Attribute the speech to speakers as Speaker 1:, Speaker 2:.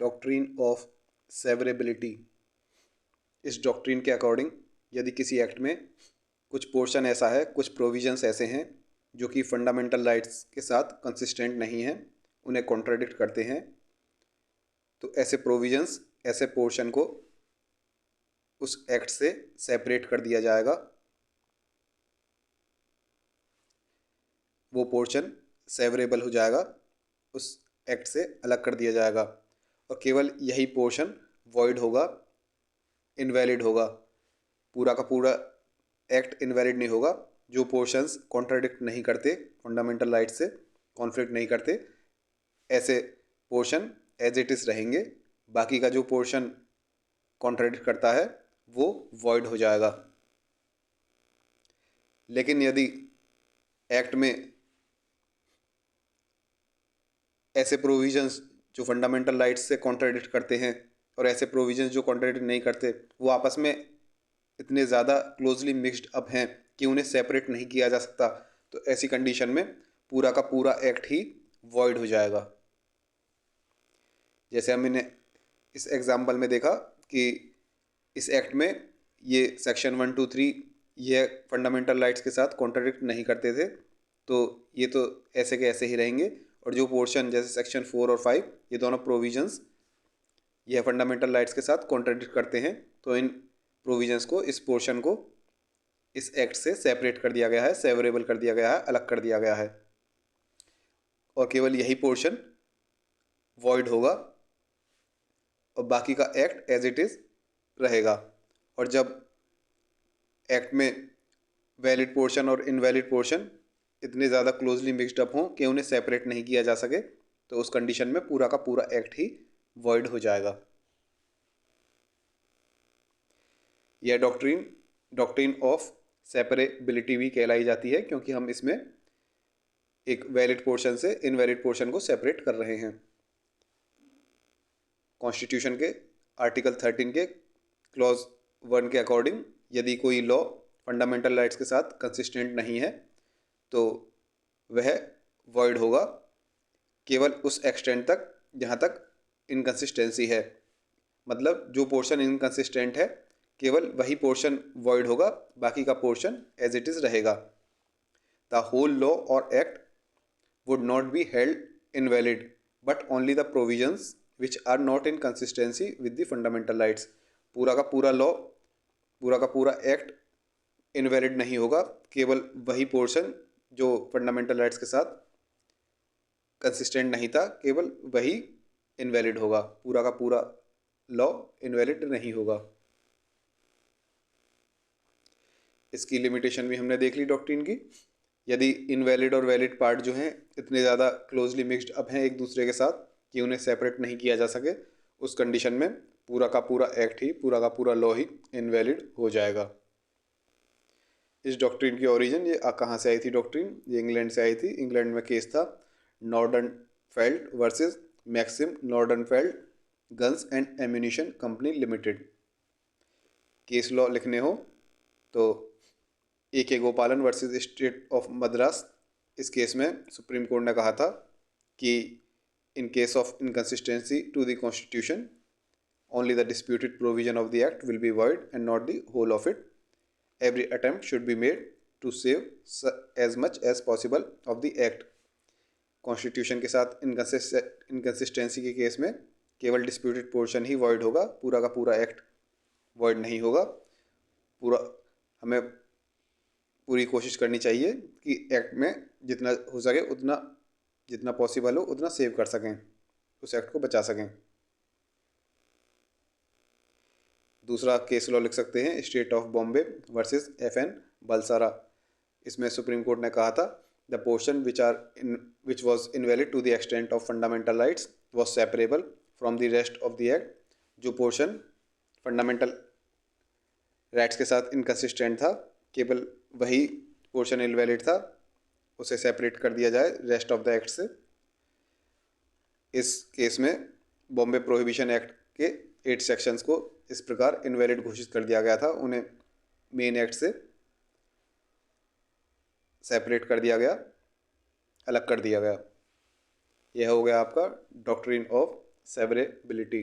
Speaker 1: Doctrine of severability. इस doctrine के according यदि किसी एक्ट में कुछ पोर्शन ऐसा है, कुछ प्रोविजंस ऐसे हैं जो कि फंडामेंटल राइट्स के साथ कंसिस्टेंट नहीं हैं, उन्हें कॉन्ट्राडिक्ट करते हैं, तो ऐसे प्रोविजंस, ऐसे पोर्शन को उस एक्ट से सेपरेट कर दिया जाएगा। वो पोर्शन सेवरेबल हो जाएगा, उस एक्ट से अलग कर दिया जाएगा और केवल यही पोर्शन वॉइड होगा, इनवैलिड होगा। पूरा का पूरा एक्ट इनवैलिड नहीं होगा। जो पोर्शंस कॉन्ट्राडिक्ट नहीं करते, फंडामेंटल राइट से कॉन्फ्लिक्ट नहीं करते, ऐसे पोर्शन एज इट इज़ रहेंगे। बाकी का जो पोर्शन कॉन्ट्राडिक्ट करता है वो वॉइड हो जाएगा। लेकिन यदि एक्ट में ऐसे प्रोविजंस जो फंडामेंटल राइट्स से कॉन्ट्राडिक्ट करते हैं और ऐसे प्रोविजंस जो कॉन्ट्राडिक्ट नहीं करते, वो आपस में इतने ज़्यादा क्लोजली मिक्स्ड अप हैं कि उन्हें सेपरेट नहीं किया जा सकता, तो ऐसी कंडीशन में पूरा का पूरा एक्ट ही वॉइड हो जाएगा। जैसे हमने इस एग्जाम्पल में देखा कि इस एक्ट में ये सेक्शन 1, 2, 3 ये फंडामेंटल राइट्स के साथ कॉन्ट्राडिक्ट नहीं करते थे, तो ये तो ऐसे के ऐसे ही रहेंगे। और जो पोर्शन जैसे सेक्शन 4 और 5, ये दोनों प्रोविजंस यह फंडामेंटल राइट्स के साथ कॉन्ट्राडिक्ट करते हैं, तो इन प्रोविजंस को, इस पोर्शन को इस एक्ट से सेपरेट कर दिया गया है, सेवरेबल कर दिया गया है, अलग कर दिया गया है और केवल यही पोर्शन वॉइड होगा और बाकी का एक्ट एज इट इज़ रहेगा। और जब एक्ट में वैलिड पोर्शन और इनवैलिड पोर्शन इतने ज़्यादा क्लोजली मिक्सड अप हों कि उन्हें सेपरेट नहीं किया जा सके, तो उस कंडीशन में पूरा का पूरा एक्ट ही वॉइड हो जाएगा। यह डॉक्ट्रिन ऑफ सेपरेबिलिटी भी कहलाई जाती है, क्योंकि हम इसमें एक वैलिड पोर्शन से इनवैलिड पोर्शन को सेपरेट कर रहे हैं। कॉन्स्टिट्यूशन के आर्टिकल 13 के क्लॉज 1 के अकॉर्डिंग यदि कोई लॉ फंडामेंटल राइट्स के साथ कंसिस्टेंट नहीं है तो वह वॉइड होगा केवल उस एक्सटेंट तक जहाँ तक इनकंसिस्टेंसी है। मतलब जो पोर्शन इनकंसिस्टेंट है केवल वही पोर्शन वॉइड होगा, बाकी का पोर्शन एज इट इज़ रहेगा। द होल लॉ और act would not be held invalid but only the provisions which are not in consistency with the fundamental rights। पूरा का पूरा लॉ, पूरा का पूरा एक्ट इनवैलिड नहीं होगा, केवल वही पोर्शन जो फंडामेंटल राइट्स के साथ कंसिस्टेंट नहीं था, केवल वही इनवैलिड होगा। पूरा का पूरा लॉ इनवैलिड नहीं होगा। इसकी लिमिटेशन भी हमने देख ली डॉक्ट्रिन की। यदि इनवैलिड और वैलिड पार्ट जो हैं इतने ज़्यादा क्लोजली मिक्स्ड अप हैं एक दूसरे के साथ कि उन्हें सेपरेट नहीं किया जा सके, उस कंडीशन में पूरा का पूरा एक्ट ही, पूरा का पूरा लॉ ही इनवैलिड हो जाएगा। इस डॉक्ट्रिन की ओरिजिन ये कहाँ से आई थी? डॉक्ट्रिन ये इंग्लैंड से आई थी। इंग्लैंड में केस था Nordenfelt versus Maxim Nordenfelt guns and ammunition company limited. Case law लिखने हो तो AK गोपालन वर्सेस स्टेट ऑफ मद्रास। इस केस में सुप्रीम कोर्ट ने कहा था कि in case of inconsistency to the constitution only the disputed provision of the act will be void and not the whole of it. Every attempt should be made to save as much as possible of the act. Constitution के साथ inconsistency के case में केवल disputed portion ही void होगा, पूरा का पूरा act void नहीं होगा। पूरा हमें पूरी कोशिश करनी चाहिए कि एक्ट में जितना हो सके उतना, जितना पॉसिबल हो उतना सेव कर सकें, उस एक्ट को बचा सकें। दूसरा केस लॉ लिख सकते हैं state of Bombay versus FN Balsara. इसमें सुप्रीम कोर्ट ने कहा था the portion which was invalid to the extent of fundamental rights was separable from the rest of the act. जो पोर्शन फंडामेंटल राइट्स के साथ इनकंसिस्टेंट था, केवल वही पोर्शन इनवैलिड था, उसे सेपरेट कर दिया जाए रेस्ट ऑफ द एक्ट से। इस केस में बॉम्बे प्रोहिबिशन एक्ट के 8 सेक्शंस को इस प्रकार इनवैलिड घोषित कर दिया गया था, उन्हें मेन एक्ट से सेपरेट कर दिया गया, अलग कर दिया गया। यह हो गया आपका डॉक्ट्रिन ऑफ सेवरेबिलिटी।